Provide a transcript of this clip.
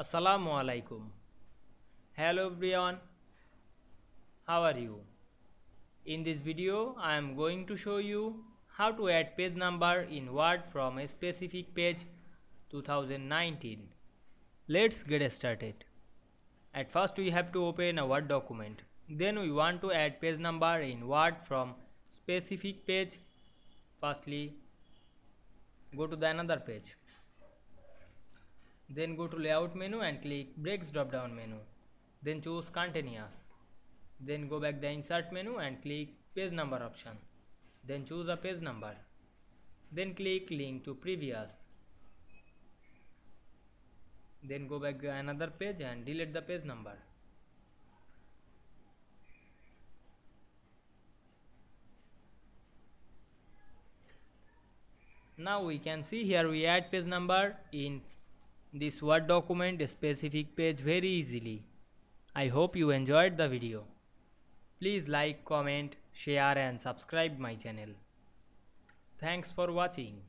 Assalamu Walaikum. Hello everyone, how are you? In this video, I am going to show you how to add page number in Word from a specific page 2019. Let's get started. At first we have to open a Word document. Then we want to add page number in Word from specific page. Firstly, go to the another page. Then go to layout menu and click breaks drop down menu. Then choose continuous. Then go back the insert menu and click page number option. Then choose a page number. Then click link to previous. Then go back another page and delete the page number. Now we can see here we add page number in this Word document specific page very easily. I hope you enjoyed the video. Please like, comment, share and subscribe my channel. Thanks for watching.